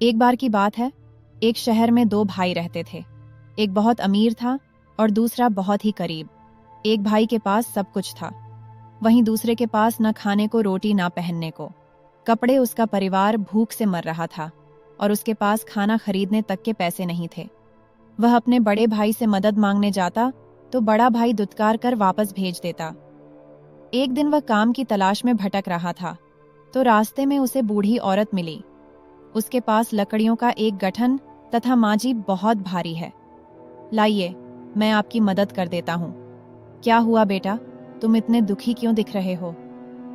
एक बार की बात है, एक शहर में दो भाई रहते थे। एक बहुत अमीर था और दूसरा बहुत ही गरीब। एक भाई के पास सब कुछ था, वहीं दूसरे के पास न खाने को रोटी ना पहनने को कपड़े। उसका परिवार भूख से मर रहा था और उसके पास खाना खरीदने तक के पैसे नहीं थे। वह अपने बड़े भाई से मदद मांगने जाता तो बड़ा भाई दुत्कार कर वापस भेज देता। एक दिन वह काम की तलाश में भटक रहा था तो रास्ते में उसे बूढ़ी औरत मिली। उसके पास लकड़ियों का एक गठन तथा मांझी बहुत भारी है। लाइए, मैं आपकी मदद कर देता हूँ। क्या हुआ बेटा, तुम इतने दुखी क्यों दिख रहे हो?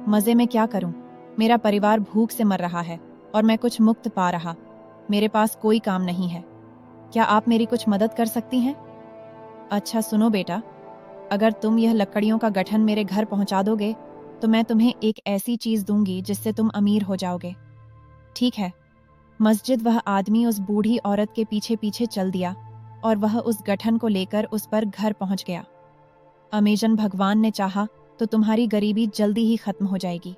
मजे में क्या करूं? मेरा परिवार भूख से मर रहा है और मैं कुछ मुक्त पा रहा। मेरे पास कोई काम नहीं है। क्या आप मेरी कुछ मदद कर सकती हैं? अच्छा सुनो बेटा, अगर तुम यह लकड़ियों का गठन मेरे घर पहुंचा दोगे तो मैं तुम्हें एक ऐसी चीज दूंगी जिससे तुम अमीर हो जाओगे। ठीक है। मस्जिद वह आदमी उस बूढ़ी औरत के पीछे पीछे चल दिया और वह उस गठन को लेकर उस पर घर पहुंच गया। अमेजन भगवान ने चाहा तो तुम्हारी गरीबी जल्दी ही खत्म हो जाएगी।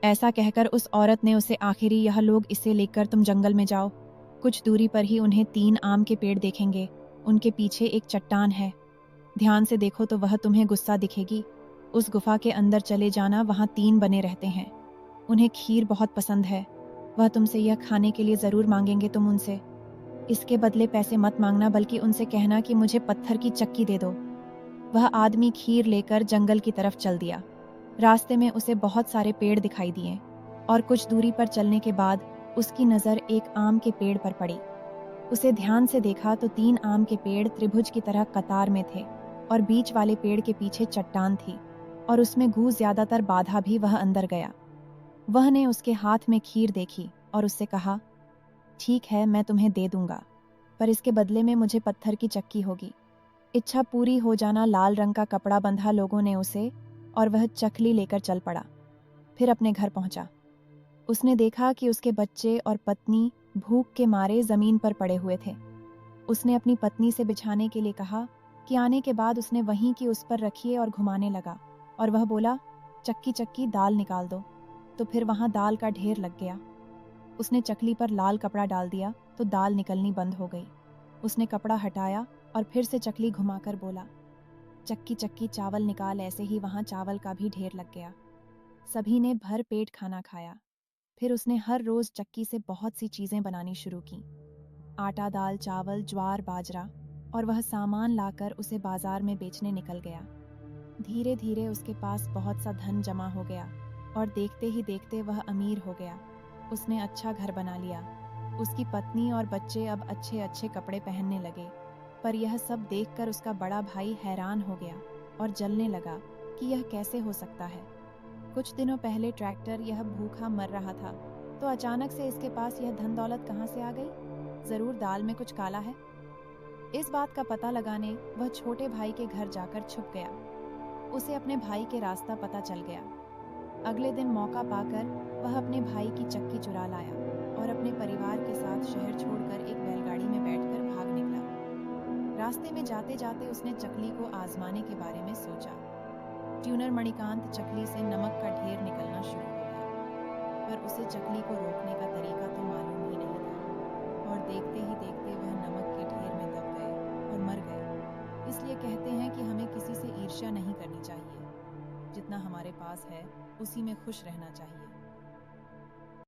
ऐसा कहकर उस औरत ने उसे आखिरी यह लोग इसे लेकर तुम जंगल में जाओ। कुछ दूरी पर ही उन्हें 3 आम के पेड़ देखेंगे। उनके पीछे एक चट्टान है। ध्यान से देखो तो वह तुम्हें गुस्सा दिखेगी। उस गुफा के अंदर चले जाना, वहां 3 बने रहते हैं। उन्हें खीर बहुत पसंद है। वह तुमसे यह खाने के लिए जरूर मांगेंगे तुम उनसे। इसके बदले पैसे मत मांगना, बल्कि उनसे कहना कि मुझे पत्थर की चक्की दे दो। वह आदमी खीर लेकर जंगल की तरफ चल दिया। रास्ते में उसे बहुत सारे पेड़ दिखाई दिए और कुछ दूरी पर चलने के बाद उसकी नज़र एक आम के पेड़ पर पड़ी। उसे ध्यान से देखा तो 3 आम के पेड़ त्रिभुज की तरह कतार में थे और बीच वाले पेड़ के पीछे चट्टान थी और उसमें घूस ज्यादातर बाधा भी वह अंदर गया। वह ने उसके हाथ में खीर देखी और उससे कहा, ठीक है, मैं तुम्हें दे दूंगा, पर इसके बदले में मुझे पत्थर की चक्की होगी। इच्छा पूरी हो जाना। लाल रंग का कपड़ा बंधा लोगों ने उसे और वह चकली लेकर चल पड़ा। फिर अपने घर पहुंचा। उसने देखा कि उसके बच्चे और पत्नी भूख के मारे जमीन पर पड़े हुए थे। उसने अपनी पत्नी से बिछाने के लिए कहा कि आने के बाद उसने वहीं की उस पर रखिए और घुमाने लगा और वह बोला, चक्की चक्की दाल निकाल दो। तो फिर वहां दाल का ढेर लग गया। उसने चकली पर लाल कपड़ा डाल दिया तो दाल निकलनी बंद हो गई। उसने कपड़ा हटाया और फिर से चकली घुमाकर बोला, चक्की चक्की चावल निकाल। ऐसे ही वहां चावल का भी ढेर लग गया। सभी ने भर पेट खाना खाया। फिर उसने हर रोज चक्की से बहुत सी चीजें बनानी शुरू की। आटा, दाल, चावल, ज्वार, बाजरा, और वह सामान लाकर उसे बाजार में बेचने निकल गया। धीरे धीरे उसके पास बहुत सा धन जमा हो गया और देखते ही देखते वह अमीर हो गया। उसने अच्छा घर बना लिया। उसकी पत्नी और बच्चे अब अच्छे अच्छे कपड़े पहनने लगे। पर यह सब देखकर उसका बड़ा भाई हैरान हो गया और जलने लगा कि यह कैसे हो सकता है। कुछ दिनों पहले ट्रैक्टर यह भूखा मर रहा था तो अचानक से इसके पास यह धन दौलत कहाँ से आ गई? जरूर दाल में कुछ काला है। इस बात का पता लगाने वह छोटे भाई के घर जाकर छुप गया। उसे अपने भाई के रास्ता पता चल गया। अगले दिन मौका पाकर वह अपने भाई की चक्की चुरा लाया और अपने परिवार के साथ शहर छोड़कर एक बैलगाड़ी में बैठकर भाग निकला। रास्ते में जाते जाते उसने चकली को आजमाने के बारे में सोचा। ट्यूनर मणिकांत चकली से नमक का ढेर निकलना शुरू हो गया, पर उसे चकली को रोकने का तरीका तो मालूम ही नहीं था और देखते ही देखते वह नमक के ढेर में दब गए और मर गए। इसलिए कहते हैं कि हमें किसी से ईर्ष्या नहीं करनी चाहिए। जितना हमारे पास है उसी में खुश रहना चाहिए।